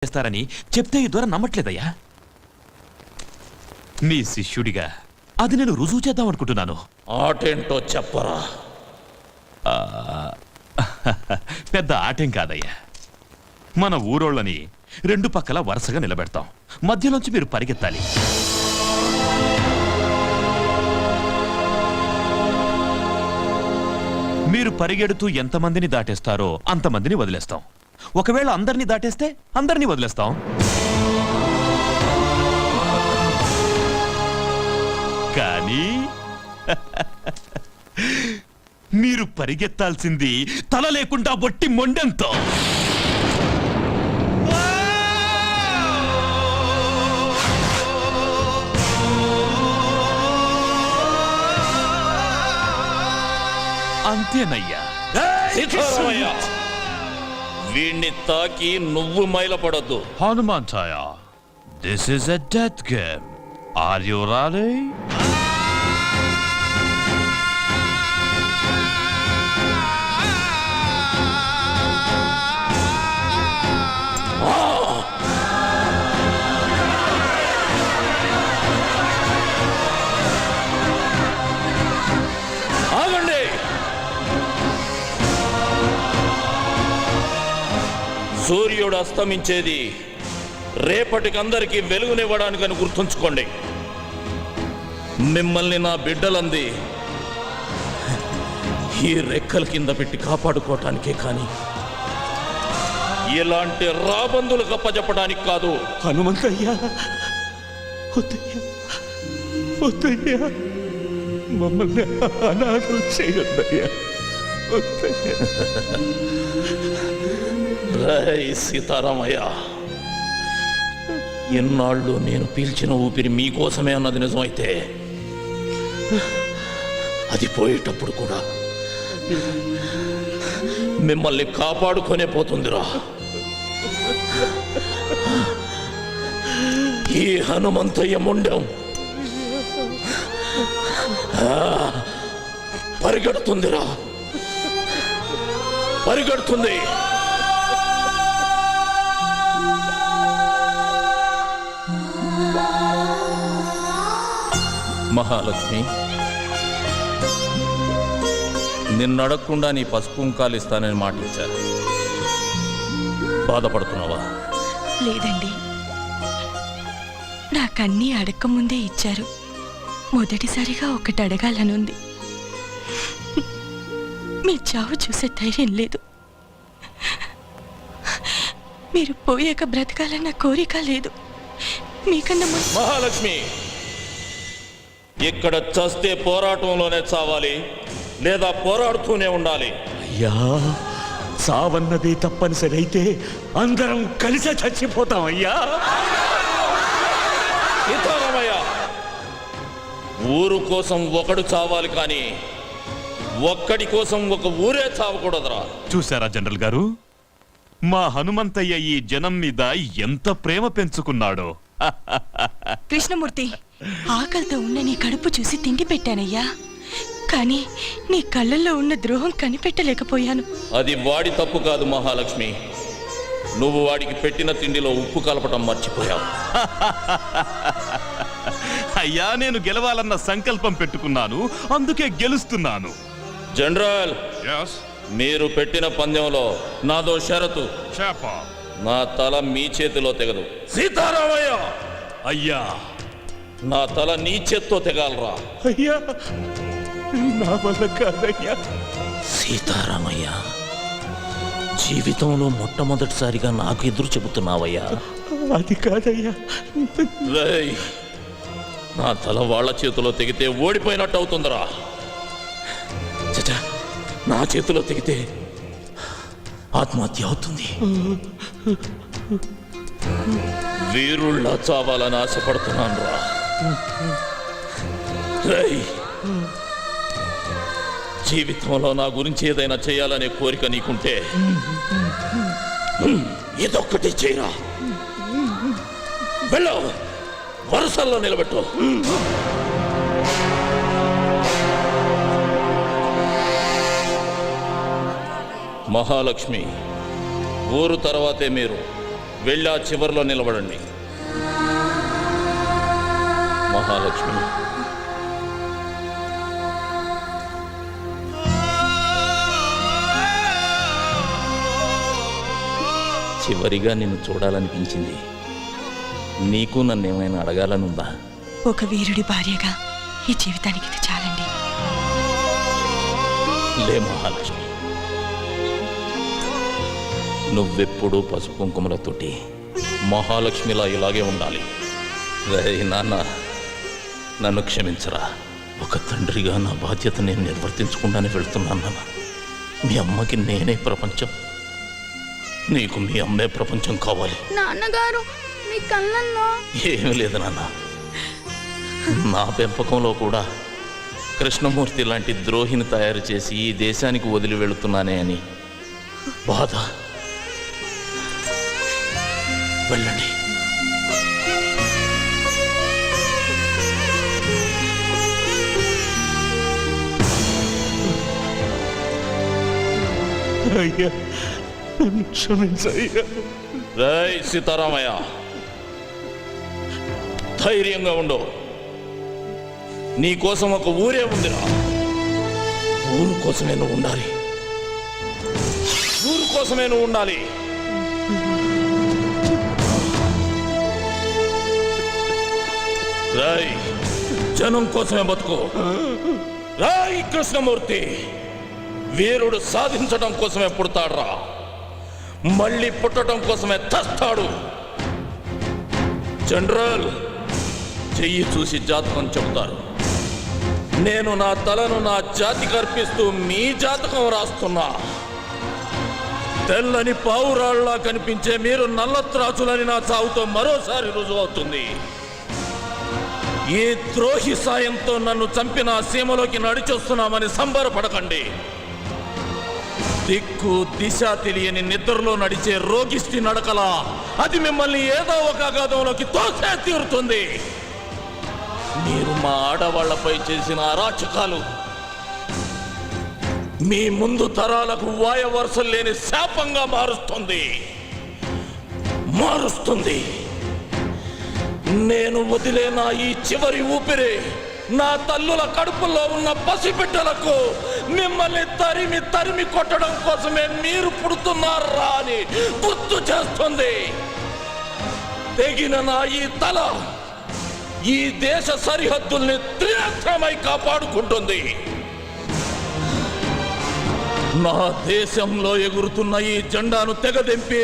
చేస్తారని చెప్తే ఈ ద్వారా నమ్మట్లేదయ్యా. నీ శిష్యుడిగా అది నేను రుజువు చేద్దాం అనుకుంటున్నాను. ఆటేంటో చెప్పరా. పెద్ద ఆటేం కాదయ్యా. మన ఊరోళ్ళని రెండు పక్కల వరుసగా నిలబెడతాం. మధ్యలోంచి మీరు పరిగెత్తాలి. మీరు పరిగెడుతూ ఎంతమందిని దాటేస్తారో అంతమందిని వదిలేస్తాం. ఒకవేళ అందరినీ దాటేస్తే అందరినీ వదిలేస్తాం. కానీ మీరు పరిగెత్తాల్సింది తల లేకుండా బొట్టి మొండెంతో. అంతేనయ్యా. వీణ్ణి తాకి నువ్వు మైలపడద్దు. Hanumanthaiah, this is a death game. Are you ready? ఆగండి. సూర్యుడు అస్తమించేది రేపటికందరికీ వెలుగునివ్వడానికని గుర్తుంచుకోండి. మిమ్మల్ని నా బిడ్డలంది ఈ రెక్కల కింద పెట్టి కాపాడుకోవటానికే కానీ ఇలాంటి రాబందులు గప్పజెప్పడానికి కాదు. హనుమంతయ్యా, మమ్మల్ని అనాథలు చేయొద్దయ్యా. రై సీతారామయ్య, ఎన్నాళ్ళు నేను పీల్చిన ఊపిరి మీకోసమే అన్నది నిజమైతే అది పోయేటప్పుడు కూడా మిమ్మల్ని కాపాడుకొనే పోతుందిరా. ఈ హనుమంతయ్య ముండం పరిగెడుతుందిరా, పరిగెడుతుంది. మహాలక్ష్మి, నిన్నడగకుండా నీ పసుపు కుంకాలు ఇస్తానని మాట ఇచ్చారు. బాధపడుతున్నావా? లేదండి, నాకన్నీ అడగకముందే ఇచ్చారు. మొదటిసారిగా ఒకటి అడగాలనుంది. మీ చావు చూసే ధైర్యం లేదు. మీరు పోయాక బ్రతకాలన్న కోరిక లేదు. మీకన్నా మహాలక్ష్మి, ఇక్కడ చస్తే పోరాటంలోనే చావాలి, లేదా పోరాడుతూనే ఉండాలి. అయ్యా, సావన్నది తప్పనిసరి అయితే అందరం కలిసే చచ్చిపోతాం అయ్యా. సీతారామయ్య, ఊరు కోసం ఒకడు చావాలి, కానీ ఒక్కడి కోసం ఒక ఊరే చావకూడదురా. చూశారా జనరల్ గారు, మా హనుమంతయ్య ఈ జనం మీద ఎంత ప్రేమ పెంచుకున్నాడో. కృష్ణమూర్తి, ఆకలితో ఉన్న నీ కడుపు చూసి తిండి పెట్టానయ్యా, కానీ నీ కళ్ళల్లో ఉన్న ద్రోహం కనిపెట్టలేకపోయాను. అది వాడి తప్పు కాదు మహాలక్ష్మి, నువ్వు వాడికి పెట్టిన తిండిలో ఉప్పు కలపటం మర్చిపోయావు. అయ్యా, నేను గెలవాలన్న సంకల్పం పెట్టుకున్నాను, అందుకే గెలుస్తున్నాను. జనరల్, మీరు పెట్టిన పందెంలో నాదో షరతు. నా తల మీ చేతిలో తెగదు. సీతారామయ్య, అయ్యా, నా తల నీ చేత్తో తెగాలరా. అయ్యా, నా వల్ల కాదయ్యా. సీతారామయ్య, జీవితంలో మొట్టమొదటిసారిగా నాకు ఎదురు చెబుతున్నావయ్యా. అది కాదయ్యా. రేయ్, నా తల వాళ్ళ చేతిలో తెగితే ఓడిపోయినట్టు అవుతుందిరా. చచా, నా చేతిలో తెగితే ఆత్మహత్య అవుతుంది. వీరుళ్ళ చావాలని ఆశపడుతున్నాను రా. రేయ్, జీవితంలో నా గురించి ఏదైనా చేయాలనే కోరిక నీకుంటే ఇదొక్కటి చేయరా. వెళ్ళు, వరుసల్లో నిలబెట్టు. మహాలక్ష్మి, ఊరు తర్వాతే మీరు. వెళ్ళి ఆ చివరిలో నిలబడండి. మహాలక్ష్మి, చివరిగా నిన్ను చూడాలనిపించింది. నీకు నన్ను ఏమైనా అడగాలనుందా? ఒక వీరుడి భార్యగా ఈ జీవితానికి ఇది చాలండి. లే మహాలక్ష్మి, నువ్వెప్పుడూ పసుపు కుంకుమలతోటి మహాలక్ష్మిలా ఇలాగే ఉండాలి. రేయ్ నాన్న, నన్ను క్షమించరా. ఒక తండ్రిగా నా బాధ్యత నేను నిర్వర్తించకుండానే వెళ్తున్నాను నాన్న. మీ అమ్మకి నేనే ప్రపంచం, నీకు మీ అమ్మే ప్రపంచం కావాలి. నాన్నగారు మీ కళ్ళల్లో ఏమీ లేదు నాన్న, నా పెంపకంలో కూడా కృష్ణమూర్తి లాంటి ద్రోహిని తయారు చేసి ఈ దేశానికి వదిలి వెళుతున్నానే అని బాధ. వెళ్ళండి. అయ్యా నన్ను క్షమించయ్యా. రేయ్ సీతారామయ్య, ధైర్యంగా ఉండు. నీ కోసం ఒక ఊరే ఉందిరా. ఊరు కోసమే నువ్వు ఉండాలి, ఊరు కోసమే నువ్వు ఉండాలి. రాయ్, జనం కోసమే బతుకు. రాయ్ కృష్ణమూర్తి, వీరుడు సాధించడం కోసమే పుడతాడురా, మళ్ళీ పుట్టడం కోసమే తస్తాడు. జనరల్, చెయ్యి చూసి జాతకం చెబుతారు. నేను నా తలను నా జాతికి అర్పిస్తూ మీ జాతకం రాస్తున్నా. తెల్లని పావురాళ్లా కనిపించే మీరు నల్లత్రాచులని నా చావుతో మరోసారి రుజువు అవుతుంది. ఈ ద్రోహి సాయంతో నన్ను చంపిన సీమలోకి నడిచొస్తున్నామని సంబరపడకండి. దిక్కు దిశ తెలియని నిద్రలో నడిచే రోగిష్టి నడకలా అది మిమ్మల్ని ఏదో ఒక అగాధంలోకి తోసే తీరుతుంది. మీరు మా ఆడవాళ్లపై చేసిన అరాచకాలు మీ ముందు తరాలకు వాయవరుసలు లేని శాపంగా మారుస్తుంది. నేను వదిలేన ఈ చివరి ఊపిరి నా తల్లుల కడుపులో ఉన్న పసిబిడ్డలకు మిమ్మల్ని తరిమి తరిమి కొట్టడం కోసమే మీరు పుడుతున్నారా అని గుర్తు చేస్తుంది. తెగిన నా ఈ తల ఈ దేశ సరిహద్దుల్ని త్రినేత్రమై కాపాడుకుంటుంది. నా దేశంలో ఎగురుతున్న ఈ జెండాను తెగదెంపి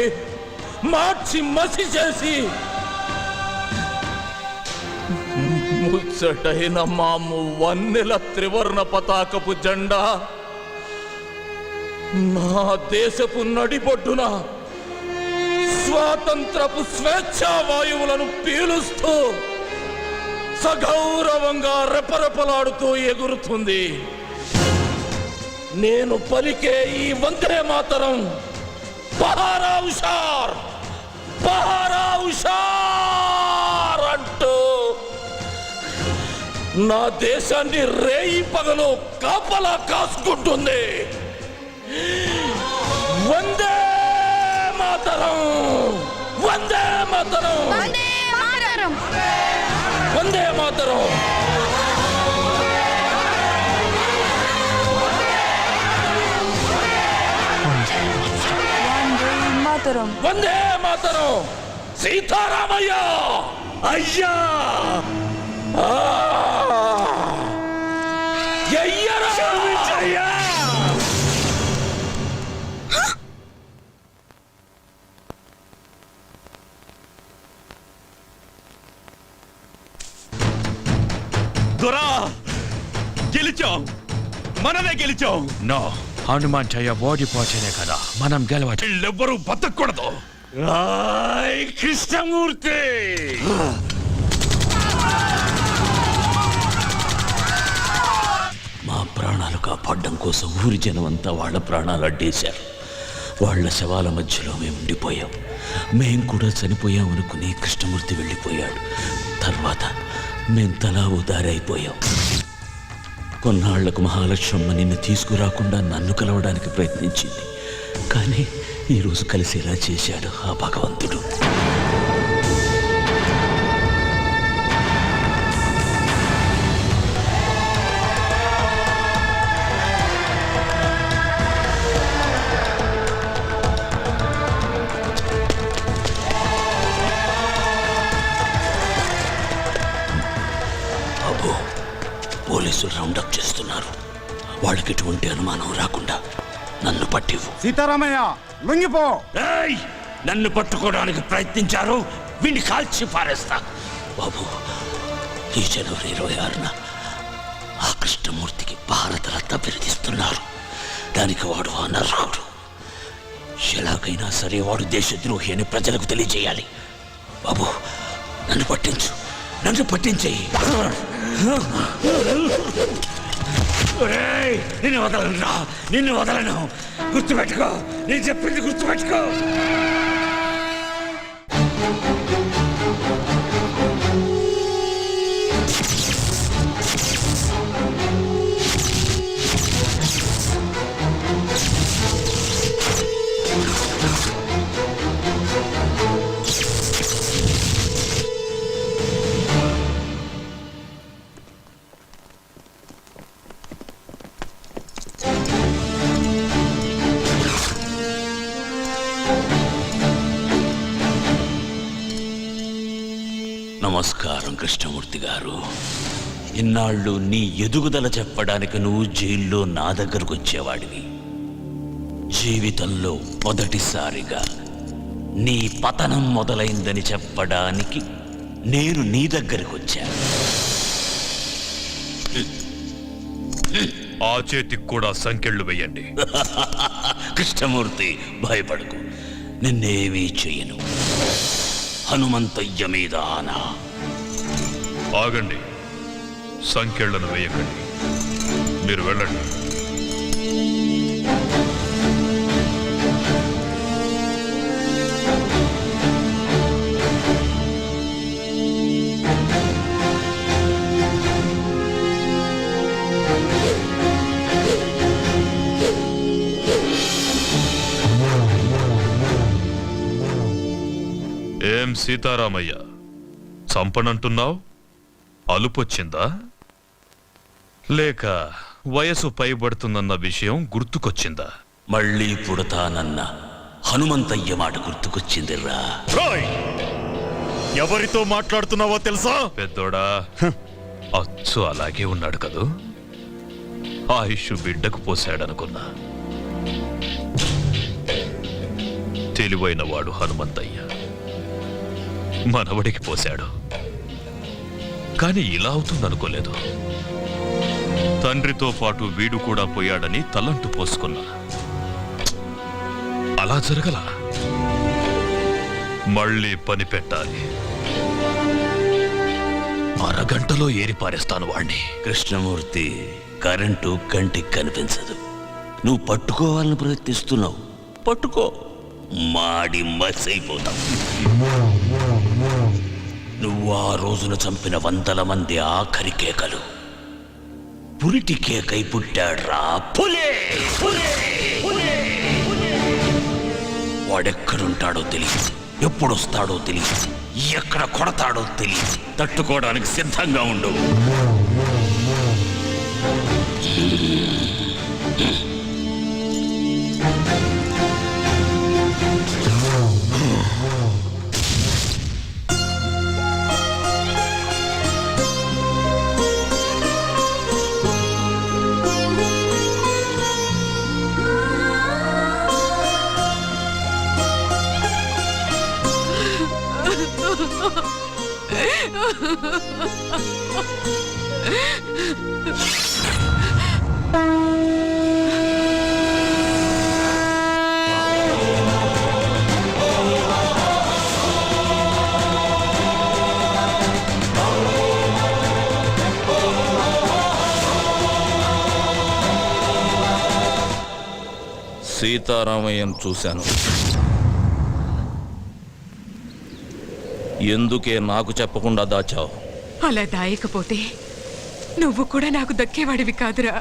మార్చి మసి చేసి ముచ్చటైన మాము వన్నెల త్రివర్ణ పతాకపు జెండా నా దేశపు నడిబొడ్డున స్వాతంత్రపు స్వేచ్ఛా వాయువులను పీలుస్తూ సగౌరవంగా రెపరెపలాడుతూ ఎగురుతుంది. నేను పలికే ఈ వందే మాతరం బహారా హుషార్, బహారా హుషార్ అంటూ నా దేశాన్ని రేయి పగలు కాపలా కాసుకుంటుంది. వందే మాతరం, వందే మాతరం, వందే మాతరం, వందే మాతరం. వందే మాతరం. సీతారామయ్య అయ్యా ఎయ్యరా. క్షమించయ్యా. దొరా, గెలిచాం, మనమే గెలిచాం. నో, హనుమాన్ చెయ్య ఓడిపోతేనే కదా మనం గెలవచ్చు. వీళ్ళెవ్వరూ బతకూడదు. రాయ్ కృష్ణమూర్తి, మా ప్రాణాలు కాపాడడం కోసం ఊరి జనం అంతా వాళ్ళ ప్రాణాలు అడ్డేశారు. వాళ్ళ శవాల మధ్యలో మేము ఉండిపోయాం. మేం కూడా చనిపోయాం అనుకుని కృష్ణమూర్తి వెళ్ళిపోయాడు. తర్వాత మేం తలా ఉదారైపోయాం. కొన్నాళ్లకు మహాలక్ష్మమ్మ నిన్ను తీసుకురాకుండా నన్ను కలవడానికి ప్రయత్నించింది. కానీ ఈరోజు కలిసేలా చేశాడు ఆ భగవంతుడు. అబ్బో, పోలీసులు రౌండప్ చేస్తున్నారు. వాళ్ళకి ఎటువంటి అనుమానం రాకుండా నన్ను పట్టివు. సీతారామయ్య లొంగిపో. ఏయ్! నన్ను పట్టుకోవడానికి ప్రయత్నించారు, వీడిని కాల్చి పారేస్తా. బాబు, ఈ జనవరి 26న ఆ కృష్ణమూర్తికి భారతరత్న బిరుదిస్తున్నారు. దానికి వాడు అనర్హుడు. ఎలాగైనా సరే వాడు దేశద్రోహి అని ప్రజలకు తెలియజేయాలి. బాబు, నన్ను పట్టించు, నన్ను పట్టించేయి. ఒరేయ్! నిన్ను వదలను రా, నిన్ను వదలను. గుర్తుపెట్టుకో, నేను చెప్పింది గుర్తుపెట్టుకో. నమస్కారం కృష్ణమూర్తి గారు. ఇన్నాళ్ళు నీ ఎదుగుదల చెప్పడానికి నువ్వు జైల్లో నా దగ్గరకు వచ్చేవాడివి. జీవితంలో మొదటిసారిగా నీ పతనం మొదలైందని చెప్పడానికి నేను నీ దగ్గరకు వచ్చాను. ఆ చేతికి కూడా సంకెళ్ళు వేయండి. కృష్ణమూర్తి, భయపడకు, నిన్నేమీ చెయ్యను. హనుమంతయ్య మీద ఆనా. ఆగండి, సంకెళ్లను వేయకండి. మీరు వెళ్ళండి. ఏం సీతారామయ్య, చంపనంటున్నావు? అలుపొచ్చిందా? లేక వయసు పైబడుతుందన్న విషయం గుర్తుకొచ్చిందా? మళ్ళీ పుడతానన్న హనుమంతయ్య మాట గుర్తుకొచ్చిందిరా. ఎవరితో మాట్లాడుతున్నావో తెలుసా? పెద్దోడా, అచ్చు అలాగే ఉన్నాడు కదూ. ఆయుష్ బిడ్డకు పోశాడనుకున్నా. తెలివైన వాడు హనుమంతయ్య మనవడికి పోశాడు. కాని ఇలా అవుతుందనుకోలేదు. తండ్రితో పాటు వీడు కూడా పోయాడని తలంటు పోసుకున్నా. అలా జరగలా. మళ్ళీ పని పెట్టాలి. అరగంటలో ఏరిపారేస్తాను వాణ్ణి. కృష్ణమూర్తి, కరెంటు కంటికి కనిపించదు. నువ్వు పట్టుకోవాలని ప్రయత్నిస్తున్నావు. పట్టుకో, మాడి మసైపోతావు. నువ్వు ఆ రోజున చంపిన 100 మంది ఆఖరి కేకలు పురిటి కేకై పుట్టాడ్రా. పులే! వాడెక్కడుంటాడో తెలియదు, ఎప్పుడొస్తాడో తెలియదు, ఎక్కడ కొడతాడో తెలియదు. తట్టుకోవడానికి సిద్ధంగా ఉండు. సీతారామయ్యను చూశాను. ఎందుకే నాకు చెప్పకుండా దాచావు? అలా దాయకపోతే నువ్వు కూడా నాకు దక్కేవాడివి కాదురా.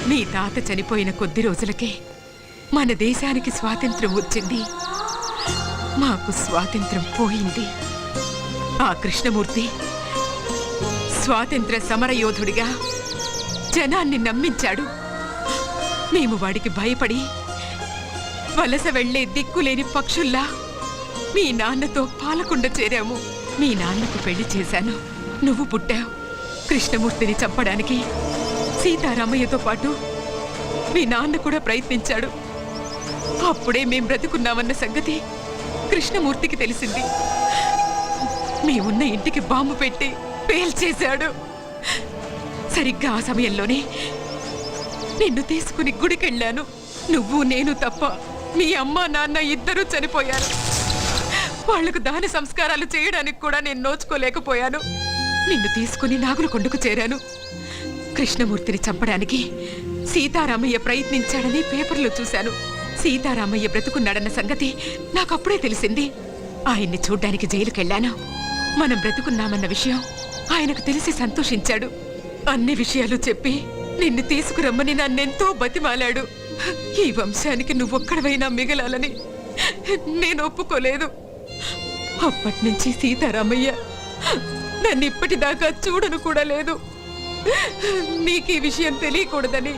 నీ తాత చనిపోయిన కొద్ది రోజులకే మన దేశానికి స్వాతంత్రం వచ్చింది, మాకు స్వాతంత్రం పోయింది. ఆ కృష్ణమూర్తి స్వాతంత్ర సమరయోధుడిగా జనాన్ని నమ్మించాడు. మేము వాడికి భయపడి వలస వెళ్లే దిక్కులేని పక్షుల్లా మీ నాన్నతో పాలకుండ చేరాము. మీ నాన్నకు పెళ్లి చేశాను, నువ్వు పుట్టావు. కృష్ణమూర్తిని చంపడానికి సీతారామయ్యతో పాటు మీ నాన్న కూడా ప్రయత్నించాడు. అప్పుడే మేం బ్రతుకున్నామన్న సంగతి కృష్ణమూర్తికి తెలిసింది. మేమున్న ఇంటికి బాంబు పెట్టి పేల్చేశాడు. సరిగ్గా ఆ సమయంలోనే నిన్ను తీసుకుని గుడికెళ్ళాను. నువ్వు నేను తప్ప మీ అమ్మ నాన్న ఇద్దరూ చనిపోయారు. వాళ్లకు దాన సంస్కారాలు చేయడానికి కూడా నేను నోచుకోలేకపోయాను. నిన్ను తీసుకుని నాగులకొండకు చేరాను. కృష్ణమూర్తిని చంపడానికి సీతారామయ్య ప్రయత్నించాడని పేపర్లో చూశాను. సీతారామయ్య బ్రతుకున్నాడన్న సంగతి నాకప్పుడే తెలిసింది. ఆయన్ని చూడ్డానికి జైలుకెళ్ళాను. మనం బ్రతుకున్నామన్న విషయం ఆయనకు తెలిసి సంతోషించాడు. అన్ని విషయాలు చెప్పి నిన్ను తీసుకురమ్మని నన్నెంతో బతిమాలాడు. ఈ వంశానికి నువ్వొక్కడవైనా మిగలాలని నేను ఒప్పుకోలేదు. అప్పటినుంచి సీతారామయ్య నన్ను ఇప్పటిదాకా చూడను కూడా లేదు. నీకు ఈ విషయం తెలియకూడదని,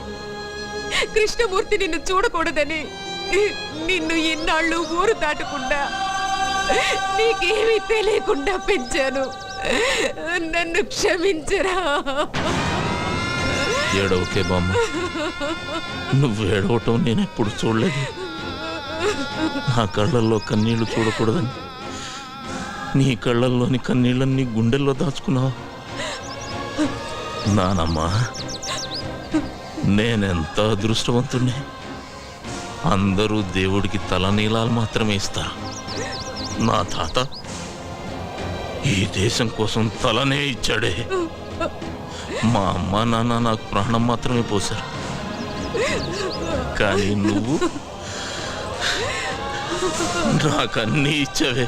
కృష్ణమూర్తి నిన్ను చూడకూడదని నిన్ను ఇన్నాళ్ళు ఊరు దాటకుండా నీకేమీ తెలియకుండా పెంచాను. నన్ను క్షమించరా. ఏడవకే బామ్మ, నువ్వు ఏడవటం నేను ఎప్పుడు చూడలేదు. నా కళ్ళల్లో కన్నీళ్లు చూడకూడదని నీ కళ్ళల్లోని కన్నీళ్ళని గుండెల్లో దాచుకున్నావు. నానమ్మా, నేనెంత అదృష్టవంతుణ్ణి. అందరూ దేవుడికి తలనీలాలు మాత్రమే ఇస్తారు. నా తాత ఈ దేశం కోసం తలనే ఇచ్చాడే. మా అమ్మ నాన్న నాకు ప్రాణం మాత్రమే పోశారు. కానీ నువ్వు నాకన్నీ ఇచ్చావే.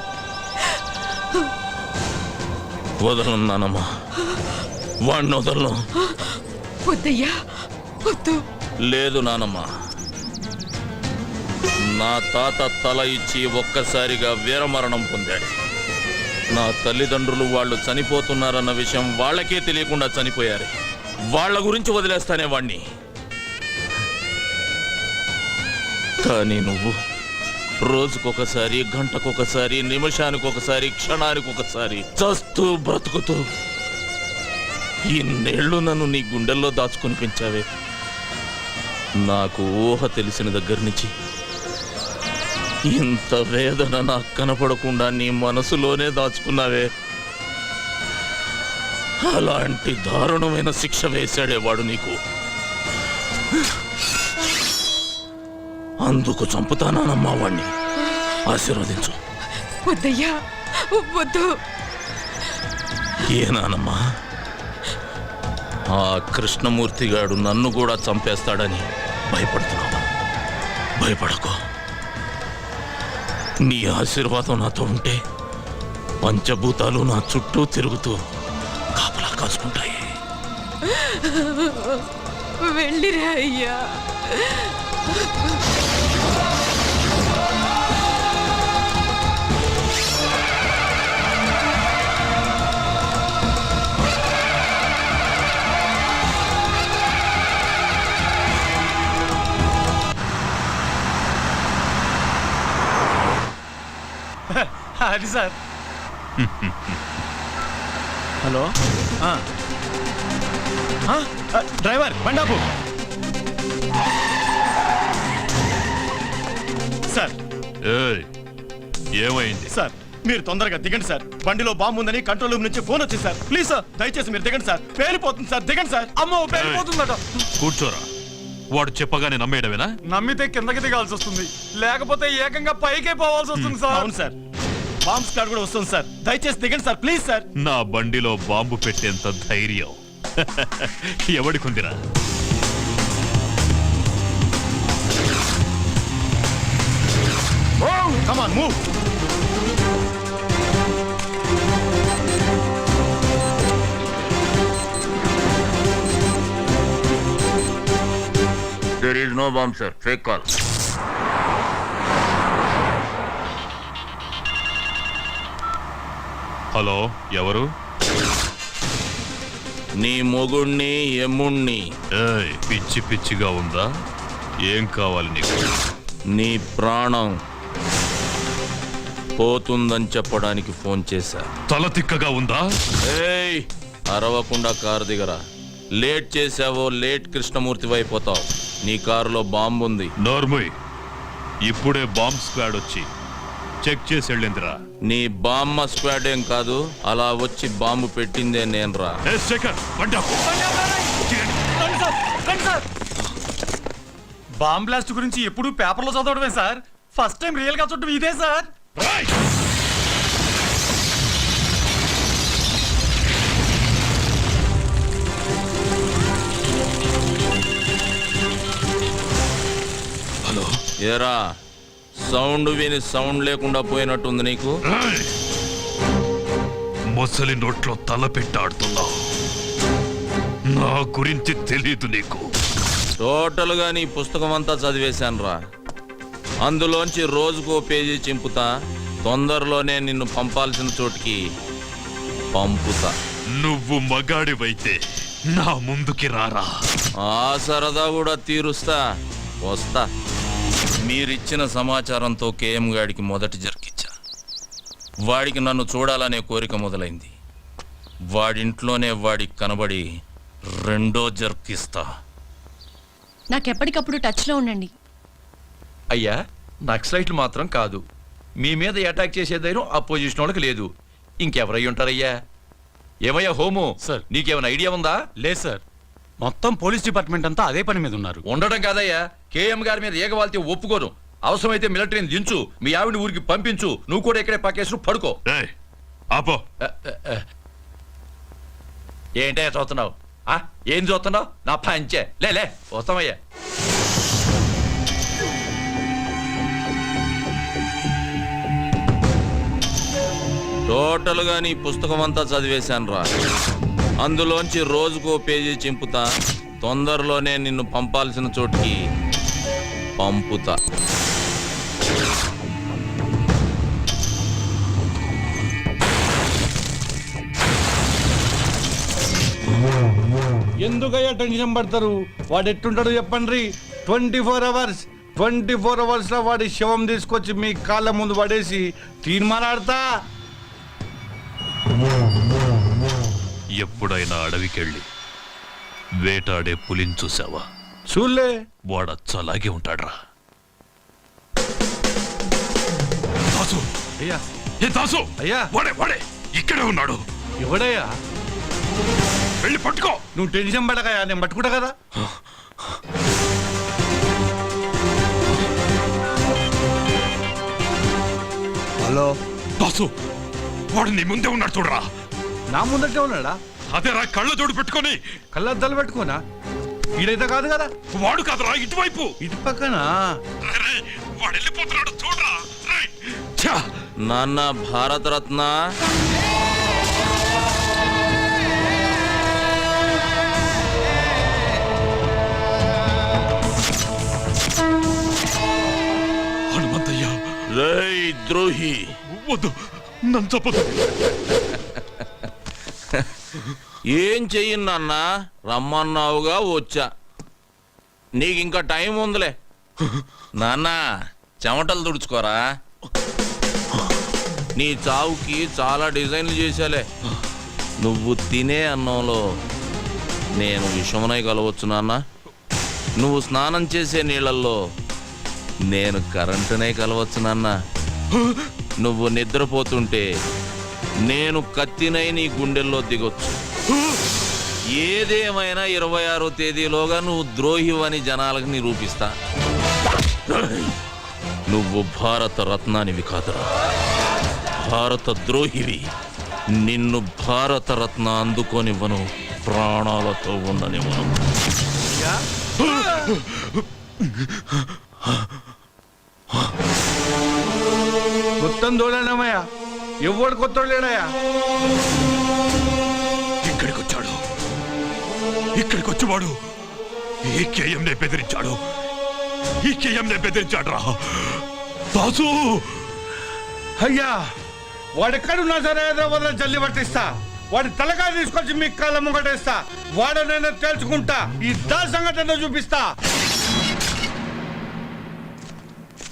వదలను నానమ్మా, వాడిని వదలను. వద్దయ్యా, వద్దు. లేదు నానమ్మా, నా తాత తల ఇచ్చి ఒక్కసారిగా వీరమరణం పొందాడు. నా తల్లిదండ్రులు వాళ్ళు చనిపోతున్నారన్న విషయం వాళ్ళకే తెలియకుండా చనిపోయారు. వాళ్ళ గురించి వదిలేస్తానే వాణ్ణి. కానీ నువ్వు రోజుకొకసారి, గంటకొకసారి, నిమిషానికొకసారి, క్షణానికొకసారి చస్తూ బ్రతుకుతూ ఇన్నేళ్లు నన్ను నీ గుండెల్లో దాచుకుని పెంచావే. నాకు ఊహ తెలిసిన దగ్గర నుంచి ఇంత వేదన నాకు కనపడకుండా నీ మనసులోనే దాచుకున్నావే. అలాంటి దారుణమైన శిక్ష వేశాడేవాడు నీకు. అందుకు చంపుతానమ్మా వాణ్ణి. ఆశీర్వదించు. వద్దయ్యా, వద్దు. ఏనానమ్మా, ఆ కృష్ణమూర్తిగాడు నన్ను కూడా చంపేస్తాడని భయపడుతున్నావా? భయపడకు. నీ ఆశీర్వాదం నాతో ఉంటే పంచభూతాలు నా చుట్టూ తిరుగుతూ కాపలా కాసుకుంటాయి. వెళ్ళిరా అయ్యా. అది సార్. హలో, డ్రైవర్ బండాపు. సార్, ఏమైంది సార్ మీరు తొందరగా దిగండి సార్. బండిలో బాంబు ఉందని కంట్రోల్ రూమ్ నుంచి ఫోన్ వచ్చింది సార్. ప్లీజ్ సార్, దయచేసి మీరు దిగండి సార్. పేలిపోతుంది సార్, దిగండి సార్. అమ్మో, పేలిపోతుందట. కూర్చోరా. వాడు చెప్పగానే నమ్మేయడమేనా? నమ్మితే కిందకి దిగాల్సి వస్తుంది, లేకపోతే ఏకంగా పైకే పోవాల్సి వస్తుంది సార్. అవును సార్, బాంబ్ స్క్వాడ్ కూడా వస్తుంది సార్. దయచేసి దిగండి సార్, ప్లీజ్ సార్. నా బండిలో బాంబు పెట్టేంత ధైర్యం ఎవడికుందిరా? Come on, move. There is no bomb, sir. Fake call. Hello, ఎవరు? నీ మొగుణ్ణి ఎమ్ముణ్ణి. ఏయ్, పిచ్చి పిచ్చిగా ఉందా? ఏం కావాలి నీకు? నీ ప్రాణం పోతుందని చెప్పడానికి ఫోన్ చేశా. తల తిక్కగా ఉందా? ఏయ్, అరవకుండా కారు దిగరా. లేట్ చేసావో లేట్ కృష్ణమూర్తి అయిపోతావు. నీ కారులో బాంబు ఉంది. నోర్ముయ్, ఇప్పుడే బాంబ్ స్క్వాడ్ వచ్చి చెక్ చేసి వెళ్ళిందిరా. నీ బామ్మ స్క్వాడ్ ఏం కాదు, అలా వచ్చి బాంబు పెట్టిందే నేనురా. ఏ శేఖర్, బండి ఆపు. బాంబ్ బ్లాస్ట్ గురించి ఎప్పుడు పేపర్లో చదవడమే సార్. ఫస్ట్ టైం రియల్ గా చూడటం ఇదే సార్. రైట్. హలో, ఏరా, సౌండ్ విని సౌండ్ లేకుండా పోయినట్టుంది నీకు. ఏయ్! మొసలి నోట్లో తల పెట్టాడుతున్నావు. నా గురించి తెలీదు నీకు. టోటల్గా నీ పుస్తకం అంతా చదివేశానురా. అందులోంచి రోజుకో పేజీ చింపుతా. తొందరలోనే నిన్ను పంపాల్సిన చోటికి పంపుతా. నువ్వు మగాడివైతే నా ముందుకి రారా. ఆ సరదా కూడా తీరుస్తా. వస్తా. మీరిచ్చిన సమాచారంతో కేఎం గాడికి మొదటి జరికిచ్చా. వాడికి నన్ను చూడాలనే కోరిక మొదలైంది. వాడింట్లోనే వాడికి కనబడి రెండో జర్కిస్తా. నాకెప్పటికప్పుడు టచ్లో ఉండండి. అయ్యా, నక్సలైట్లు మాత్రం కాదు, మీ మీద అటాక్ చేసే ధైర్యం అపోజిషన్ వాళ్ళకి లేదు. ఇంకెవరై ఉంటారయ్యా? ఏమయ్యా హోము, సార్. నీకేమైనా ఐడియా ఉందా? లేదు సార్, మొత్తం పోలీస్ డిపార్ట్మెంట్ అంతా అదే పని మీద ఉన్నారు. ఉండడం కాదయ్యా, కేఎం గారి మీద ఏగవాల్తే ఒప్పుకోను. అవసరమైతే మిలిటరీని దించు, మీ ఆవిడ ఊరికి పంపించు. నువ్వు కూడా ఇక్కడే పక్కేసు పడుకో. ఏయ్, ఆపో. ఏంటయ్యా చూస్తున్నావు? ఏం చూస్తున్నావు? నా పంచే లే వస్తామయ్యా. టోటల్గా నీ పుస్తకం అంతా చదివేశానురా. అందులోంచి రోజుకో పేజీ చింపుతా. తొందరలోనే నిన్ను పంపాల్సిన చోటికి పంపుతా. ఎందుకయ్యా టెన్షన్ పడతారు? వాడు ఎట్టుంటాడు చెప్పండి. 24 అవర్స్ లో వాడి శవం తీసుకొచ్చి మీ కాళ్ళ ముందు పడేసి తీర్మానాడతా. ఎప్పుడైనా అడవికెళ్ళి వేటాడే పులిని చూసావా? చూలే. వాడచ్చలాగే ఉంటాడ్రా. దాసు, అయ్యా, ఏ దాసు, అయ్యా. వాడే ఇక్కడే ఉన్నాడు. ఎవడయ్యా? వెళ్ళి పట్టుకో. నువ్వు టెన్షన్ పడకయ్యా, నేను పట్టుకుంటా కదా. హలో దాసు, వాడు నీ ముందే ఉన్నాడు చూడరా. నా ముందటే ఉన్నాడా? అదేరా, కళ్ళ జోడు పెట్టుకొని. కళ్ళద్దాలు పెట్టుకోనా? ఈడైతే కాదు కదా. వాడు కాదురా, ఇటువైపు. ఇటు పక్కన. రేయ్, వాడు వెళ్ళిపోతున్నాడు చూడరా. రేయ్, ఛా! నాన్న భారతరత్న, హనుమంతయ్య. రేయ్ ద్రోహి, వద్దు, నన్ను చెప్పదు. ఏం చెయ్యి నాన్న? రమ్మన్నావుగా వచ్చా. నీకింకా టైం ఉందిలే. నాన్న, చెమటలు తుడుచుకోరా. నీ చావుకి చాలా డిజైన్లు చేశాలే. నువ్వు తినే అన్నంలో నేను విషమునై కలవచ్చు నాన్న. నువ్వు స్నానం చేసే నీళ్ళల్లో నేను కరెంటునే కలవచ్చు నాన్న. నువ్వు నిద్రపోతుంటే నేను కత్తినై నీ గుండెల్లో దిగొచ్చు. ఏదేమైనా 26వ తేదీలోగా నువ్వు ద్రోహివని జనాలకు నిరూపిస్తా. నువ్వు భారత రత్నానివి కాదురా, భారత ద్రోహివి. నిన్ను భారత రత్న అందుకోనివ్వను, ప్రాణాలతో ఉండనివ్వను. మొత్తం దూడనమయ్యా, ఎవడు కొత్త లేడయ్యా. ఇక్కడికి వచ్చేవాడు ఈ కేఎంనే బెదిరించాడు. ఈ కేఎంనే బెదిరించాడు రా. దాసు, అయ్యా, వాడెక్కడున్నా సరే హైదరాబాద్లో జల్లి పట్టిస్తా. వాడి తలకాయ తీసుకొచ్చి మీ కాళ్ళ ముంగటేస్తా. వాడనైనా తేల్చుకుంటా. ఈ దా సంఘటన చూపిస్తా.